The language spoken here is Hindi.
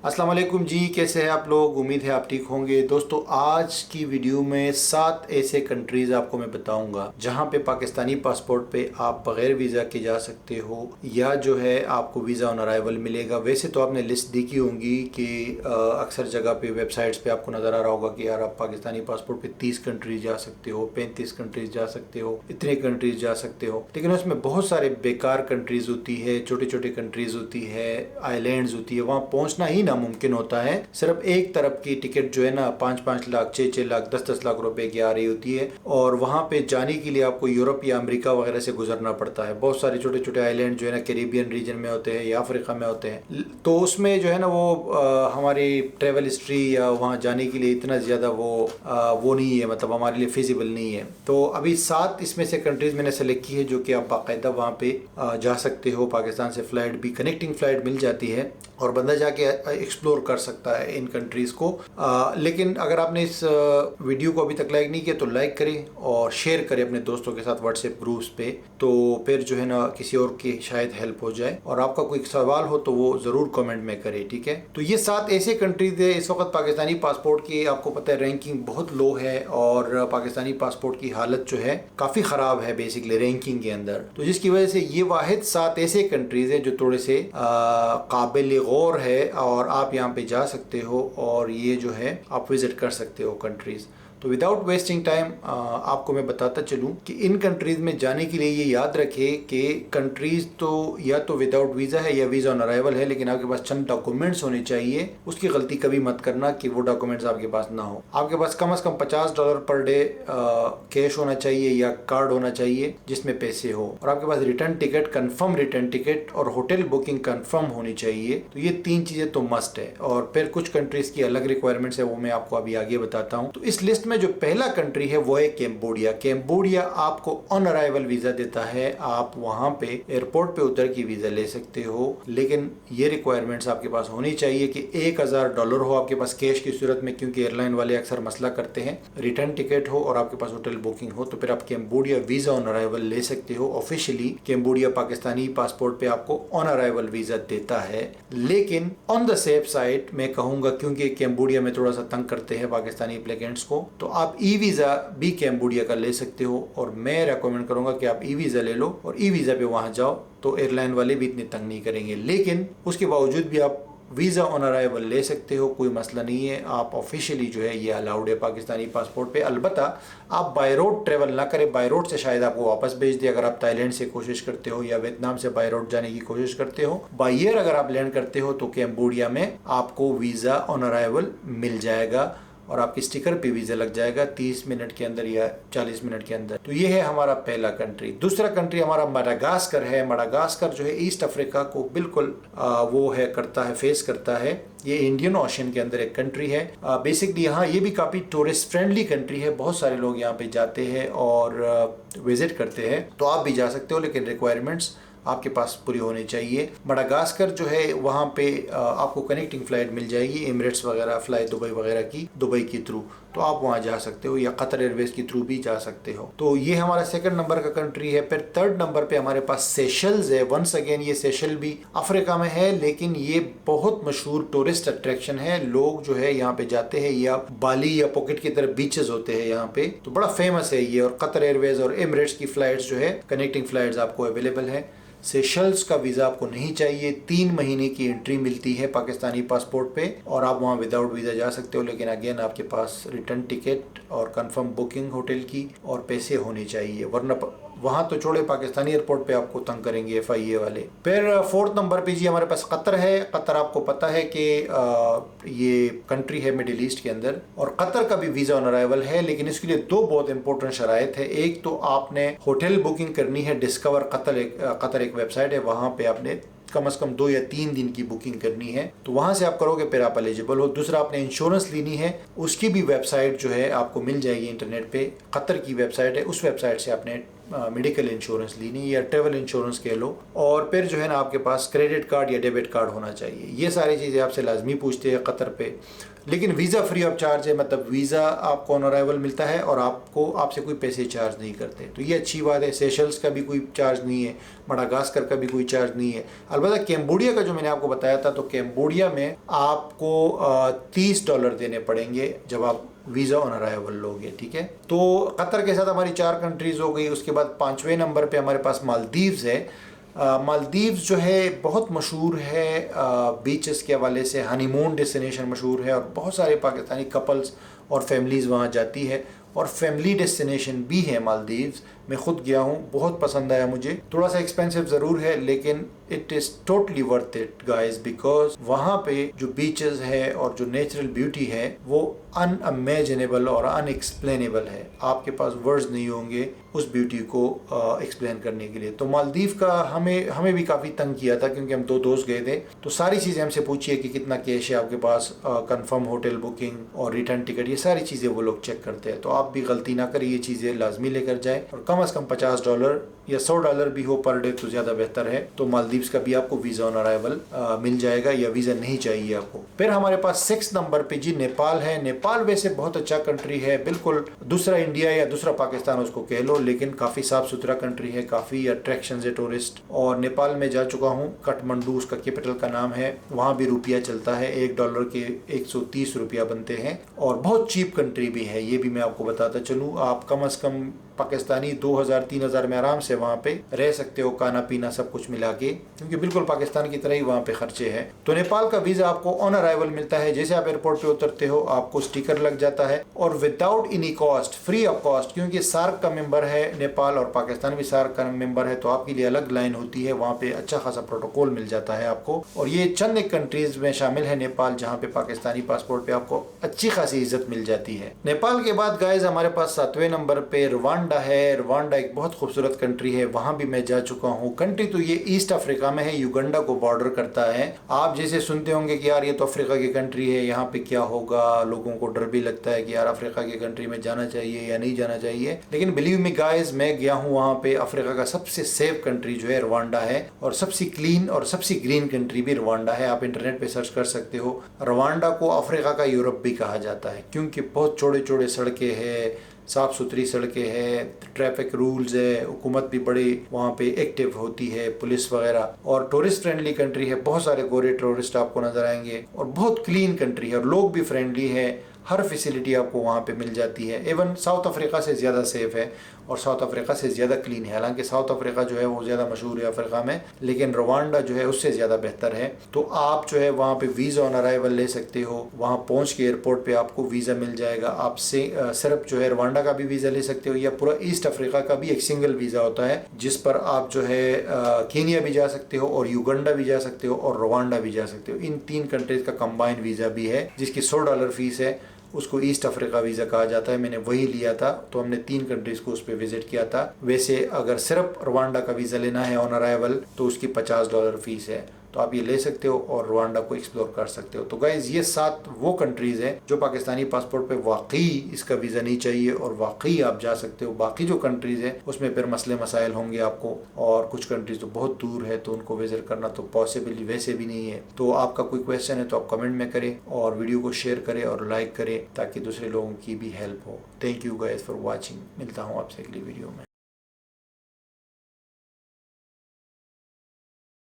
अस्सलाम वालेकुम जी, कैसे हैं आप लोग। उम्मीद है आप ठीक होंगे। दोस्तों, आज की वीडियो में 7 ऐसे कंट्रीज आपको मैं बताऊंगा जहां पे पाकिस्तानी पासपोर्ट पे आप बगैर वीज़ा के जा सकते हो या जो है आपको वीज़ा ऑन अराइवल मिलेगा। वैसे तो आपने लिस्ट देखी होंगी कि अक्सर जगह पे वेबसाइट्स पे आपको नज़र आ रहा होगा कि यार आप पाकिस्तानी पासपोर्ट पे 30 कंट्रीज जा सकते हो, 35 कंट्रीज जा सकते हो, इतने कंट्रीज जा सकते हो। लेकिन उसमें बहुत सारे बेकार कंट्रीज होती है, छोटे छोटे कंट्रीज होती है, आइलैंड्स होती है, वहाँ पहुँचना ही मुमकिन होता है। सिर्फ एक तरफ की टिकट जो है ना 5-5 लाख, 6-6 लाख, 10-10 लाख रुपए की आ रही होती है और वहां पे जाने के लिए आपको यूरोप या अमेरिका वगैरह से गुजरना पड़ता है। बहुत सारे छोटे छोटे आइलैंड जो है ना कैरिबियन रीजन में होते हैं या अफ्रीका में होते हैं। तो उसमें जो है ना वो हमारी ट्रेवल हिस्ट्री या वहाँ जाने के लिए इतना ज़्यादा वो नहीं है, मतलब हमारे लिए फिजिबल नहीं है। तो अभी 7 इसमें से कंट्रीज मैंने सेलेक्ट की है जो कि आप बाकायदा वहाँ पे जा सकते हो। पाकिस्तान से फ्लाइट भी, कनेक्टिंग फ्लाइट मिल जाती है और बंदा जाके एक्सप्लोर कर सकता है इन कंट्रीज को। लेकिन अगर आपने इस वीडियो को अभी तक लाइक नहीं किया तो लाइक करें और शेयर करें अपने दोस्तों के साथ व्हाट्सएप ग्रुप्स पे, तो फिर जो है ना किसी और की शायद हेल्प हो जाए। और आपका कोई सवाल हो तो वो जरूर कमेंट में करें, ठीक है। तो ये 7 ऐसे कंट्रीज है। इस वक्त पाकिस्तानी पासपोर्ट की आपको पता है रैंकिंग बहुत लो है और पाकिस्तानी पासपोर्ट की हालत जो है काफी खराब है बेसिकली रैंकिंग के अंदर। तो जिसकी वजह से ये वाहिद 7 ऐसे कंट्रीज है जो थोड़े से काबिल गौर है और आप यहाँ पे जा सकते हो और ये जो है आप विजिट कर सकते हो कंट्रीज। तो विदाउट वेस्टिंग टाइम आपको मैं बताता चलूं कि इन कंट्रीज में जाने के लिए ये याद रखें कि कंट्रीज तो या तो विदाउट वीज़ा है या वीज़ा ऑन अराइवल है, लेकिन आपके पास चंद डॉक्यूमेंट्स होने चाहिए। उसकी गलती कभी मत करना कि वो डॉक्यूमेंट्स आपके पास ना हो। आपके पास कम से कम $50 पर डे कैश होना चाहिए या कार्ड होना चाहिए जिसमें पैसे हो, और आपके पास return ticket, confirm return ticket और होटल बुकिंग कन्फर्म होनी चाहिए। तो ये 3 चीज़ें तो मस्ट है। और फिर कुछ कंट्रीज की अलग रिक्वायरमेंट्स है, वो मैं आपको अभी आगे बताता हूँ। तो इस लिस्ट में जो पहला कंट्री है वो है कैम्बोडिया। कैम्बोडिया आपको ऑन अराइवल वीजा देता है। आप वहां पे एयरपोर्ट पे उतर के वीजा ले सकते हो, लेकिन ये रिक्वायरमेंट्स आपके पास होनी चाहिए कि $1000 हो आपके पास कैश की सूरत में, क्योंकि एयरलाइन वाले अक्सर मसला करते हैं। रिटर्न टिकट हो और आपके पास होटल बुकिंग हो, तो फिर आप कैम्बोडिया वीजा ऑन अराइवल ले सकते हो। ऑफिशियली कैम्बोडिया पाकिस्तानी पासपोर्ट पे आपको ऑन अराइवल वीजा देता है, लेकिन ऑन द सेफ साइड मैं कहूंगा, क्योंकि कैम्बोडिया में थोड़ा सा तंग करते हैं पाकिस्तानी एप्लीकेंट्स को, तो आप ई वीजा भी कैम्बोडिया का ले सकते हो। और मैं रेकमेंड करूंगा कि आप ई वीजा ले लो और ई वीजा पे वहां जाओ, तो एयरलाइन वाले भी इतनी तंग नहीं करेंगे। लेकिन उसके बावजूद भी आप वीज़ा ऑन अराइवल ले सकते हो, कोई मसला नहीं है। आप ऑफिशियली जो है ये अलाउड है पाकिस्तानी पासपोर्ट पे। अलबत्ता आप बाय रोड ट्रेवल ना करें, बाय रोड से शायद आपको वापस भेज दे अगर आप थाईलैंड से कोशिश करते हो या वियतनाम से बाय रोड जाने की कोशिश करते हो। बाय एयर अगर आप लैंड करते हो तो कैम्बोडिया में आपको वीज़ा ऑन अराइवल मिल जाएगा और आपकी स्टिकर पे वीज़ा लग जाएगा 30 मिनट के अंदर या 40 मिनट के अंदर। तो ये है हमारा पहला कंट्री। दूसरा कंट्री हमारा मडागास्कर है। मडागास्कर जो है ईस्ट अफ्रीका को बिल्कुल वो है करता है, फेस करता है। ये इंडियन ओशन के अंदर एक कंट्री है। बेसिकली यहाँ ये भी काफ़ी टूरिस्ट फ्रेंडली कंट्री है। बहुत सारे लोग यहाँ पे जाते हैं और विजिट करते हैं, तो आप भी जा सकते हो, लेकिन रिक्वायरमेंट्स आपके पास पूरी होनी चाहिए। मडागास्कर जो है वहाँ पे आपको कनेक्टिंग फ्लाइट मिल जाएगी, एमिरेट्स वगैरह, फ्लाई दुबई वगैरह की, दुबई के थ्रू, तो आप वहाँ जा सकते हो या कतर एयरवेज के थ्रू भी जा सकते हो। तो ये हमारा सेकंड नंबर का कंट्री है। फिर थर्ड नंबर पे हमारे पास सेशल्स है। वंस अगेन ये सेशल भी अफ्रीका में है, लेकिन ये बहुत मशहूर टूरिस्ट अट्रैक्शन है। लोग जो है यहाँ पे जाते हैं, या बाली या पॉकेट की तरफ बीचेस होते हैं यहाँ पे, तो बड़ा फेमस है ये। और कतर एयरवेज और एमिरेट्स की फ्लाइट्स जो है, कनेक्टिंग फ्लाइट्स आपको अवेलेबल है। सेशल्स का वीज़ा आपको नहीं चाहिए। 3 महीने की एंट्री मिलती है पाकिस्तानी पासपोर्ट पे और आप वहाँ विदाउट वीज़ा जा सकते हो, लेकिन अगेन आपके पास रिटर्न टिकट और कंफर्म बुकिंग होटल की और पैसे होने चाहिए, वरना वहाँ तो छोड़े पाकिस्तानी एयरपोर्ट पे आपको तंग करेंगे FIA वाले। फिर फोर्थ नंबर पे जी हमारे पास कतर है। कतर आपको पता है कि ये कंट्री है मिडिल ईस्ट के अंदर, और कतर का भी वीज़ा ऑन अराइवल है, लेकिन इसके लिए 2 बहुत इंपॉर्टेंट शराइत है। एक तो आपने होटल बुकिंग करनी है। डिस्कवर कतर एक वेबसाइट है, वहाँ पे आपने कम से कम 2 या 3 दिन की बुकिंग करनी है, तो वहां से आप करोगे फिर आप एलिजिबल हो। दूसरा, आपने इंश्योरेंस लेनी है, उसकी भी वेबसाइट जो है आपको मिल जाएगी इंटरनेट पे। कतर की वेबसाइट है, उस वेबसाइट से आपने मेडिकल इंश्योरेंस लेनी या ट्रेवल इंश्योरेंस कह लो, और फिर जो है ना आपके पास क्रेडिट कार्ड या डेबिट कार्ड होना चाहिए। ये सारी चीज़ें आपसे लाजमी पूछते हैं कतर पे। लेकिन वीज़ा फ्री ऑफ चार्ज है, मतलब वीज़ा आपको ऑन अराइवल मिलता है और आपसे कोई पैसे चार्ज नहीं करते, तो ये अच्छी बात है। सेशल्स का भी कोई चार्ज नहीं है, मडागास्कर का भी कोई चार्ज नहीं है। अलबत्ता कैम्बोडिया का जो मैंने आपको बताया था, तो कैम्बोडिया में आपको $30 देने पड़ेंगे जब आप वीज़ा ऑन अराइवल लोगे, ठीक है। तो कतर के साथ हमारी 4 कंट्रीज़ हो गई। उसके बाद 5वें नंबर पे हमारे पास मालदीव्स है। मालदीव्स जो है बहुत मशहूर है बीचेस के हवाले से, हनीमून डेस्टिनेशन मशहूर है और बहुत सारे पाकिस्तानी कपल्स और फैमिलीज़ वहाँ जाती है, और फैमिली डेस्टिनेशन भी है मालदीव्स। मैं खुद गया हूँ, बहुत पसंद आया मुझे। थोड़ा सा एक्सपेंसिव ज़रूर है लेकिन it is totally worth it guys, because वहाँ पे जो बीचेस है और जो नेचुरल ब्यूटी है वो अनइमेजिनेबल और अनएक्सप्लेनेबल है। आपके पास वर्ड्स नहीं होंगे उस ब्यूटी को एक्सप्लेन करने के लिए। तो मालदीव का हमें भी काफ़ी तंग किया था, क्योंकि हम 2 दोस्त गए थे। तो सारी चीज़ें हमसे पूछिए कि कितना कैश है आपके पास, कंफर्म होटल बुकिंग और रिटर्न टिकट, ये सारी चीज़ें वो लोग चेक करते हैं। तो आप भी गलती ना करें, ये चीज़ें लाजमी लेकर जाए, और कम से कम $50 या $100 भी हो पर डे तो ज़्यादा बेहतर है। तो मालदीव्स का भी आपको वीज़ा ऑन अराइवल मिल जाएगा, या वीज़ा नहीं चाहिए आपको। फिर हमारे पास 6 नंबर पे जी नेपाल है। नेपाल वैसे बहुत अच्छा कंट्री है, बिल्कुल दूसरा इंडिया या दूसरा पाकिस्तान उसको कह लो, लेकिन काफ़ी साफ़ सुथरा कंट्री है, काफ़ी अट्रैक्शन है टूरिस्ट। और नेपाल में जा चुका हूँ, काठमांडू उसका कैपिटल का नाम है। वहाँ भी रुपया चलता है, $1 के 130 रुपया बनते हैं, और बहुत चीप कंट्री भी है, ये भी मैं आपको बताता चलूँ। आप कम से कम पाकिस्तानी 2000-3000 में आराम से वहाँ पे रह सकते हो, खाना पीना सब कुछ मिला के, क्योंकि बिल्कुल पाकिस्तान की तरह ही वहाँ पे खर्चे हैं। तो नेपाल का वीज़ा आपको ऑन अराइवल मिलता है, जैसे आप एयरपोर्ट पे उतरते हो आपको स्टिकर लग जाता है, और without any cost, free of cost, क्योंकि सार्क का मेंबर है नेपाल और पाकिस्तान भी सार्क का मेंबर है, तो आपके लिए अलग लाइन होती है, वहाँ पे अच्छा खासा प्रोटोकॉल मिल जाता है आपको। और ये चंद एक कंट्रीज में शामिल है नेपाल, जहाँ पे पाकिस्तानी पासपोर्ट पे आपको अच्छी खासी इज्जत मिल जाती है। नेपाल के बाद गाइज हमारे पास 7वें नंबर पे रवांडा है। रवांडा एक बहुत खूबसूरत कंट्री है, वहां भी मैं जा चुका हूँ। कंट्री तो ये ईस्ट अफ्रीका में है, युगांडा को बॉर्डर करता है। आप जैसे सुनते होंगे कि यार ये तो अफ्रीका की कंट्री है, यहाँ पे क्या होगा, लोगों को डर भी लगता है कि यार अफ्रीका की कंट्री में जाना चाहिए या नहीं जाना चाहिए। लेकिन बिलीव मी गाइज, मैं गया हूँ वहाँ पे। अफ्रीका का सबसे सेफ कंट्री जो है रवांडा है, और सबसे क्लीन और सबसे ग्रीन कंट्री भी रवांडा है। आप इंटरनेट पे सर्च कर सकते हो। रवांडा को अफ्रीका का यूरोप भी कहा जाता है, क्योंकि बहुत चौड़े चौड़े सड़कें हैं, साफ़ सुथरी सड़कें हैं, ट्रैफिक रूल्स है, हुकूमत भी बड़ी वहाँ पे एक्टिव होती है, पुलिस वगैरह, और टूरिस्ट फ्रेंडली कंट्री है। बहुत सारे गोरे टूरिस्ट आपको नज़र आएंगे, और बहुत क्लीन कंट्री है, और लोग भी फ्रेंडली है। हर फैसिलिटी आपको वहाँ पे मिल जाती है। इवन साउथ अफ्रीका से ज़्यादा सेफ है और साउथ अफ्रीका से ज़्यादा क्लीन है। हालांकि साउथ अफ्रीका जो है वो ज़्यादा मशहूर है अफ्रीका में, लेकिन रवांडा जो है उससे ज़्यादा बेहतर है। तो आप जो है वहाँ पे वीज़ा ऑन अराइवल ले सकते हो। वहाँ पहुँच के एयरपोर्ट पे आपको वीज़ा मिल जाएगा। आपसे सिर्फ जो है रवांडा का भी वीज़ा ले सकते हो, या पूरा ईस्ट अफ्रीका का भी एक सिंगल वीज़ा होता है, जिस पर आप जो है केनिया भी जा सकते हो, और युगांडा भी जा सकते हो, और रवांडा भी जा सकते हो। इन 3 कंट्रीज़ का कंबाइंड वीज़ा भी है, जिसकी $100 फीस है। उसको ईस्ट अफ्रीका वीज़ा कहा जाता है। मैंने वही लिया था, तो हमने 3 कंट्रीज़ को उस पर विजिट किया था। वैसे अगर सिर्फ रवांडा का वीज़ा लेना है ऑन अराइवल तो उसकी $50 फीस है, तो आप ये ले सकते हो और रवांडा को एक्सप्लोर कर सकते हो। तो गाइज ये 7 वो कंट्रीज़ हैं जो पाकिस्तानी पासपोर्ट पे वाकई इसका वीज़ा नहीं चाहिए और वाकई आप जा सकते हो। बाकी जो कंट्रीज़ हैं उसमें फिर मसले मसाइल होंगे आपको, और कुछ कंट्रीज़ तो बहुत दूर है, तो उनको विजिट करना तो पॉसिबल वैसे भी नहीं है। तो आपका कोई क्वेश्चन है तो आप कमेंट में करें, और वीडियो को शेयर करें और लाइक करें, ताकि दूसरे लोगों की भी हेल्प हो। Thank you guys for watching. मिलता हूँ आपसे अगली वीडियो में।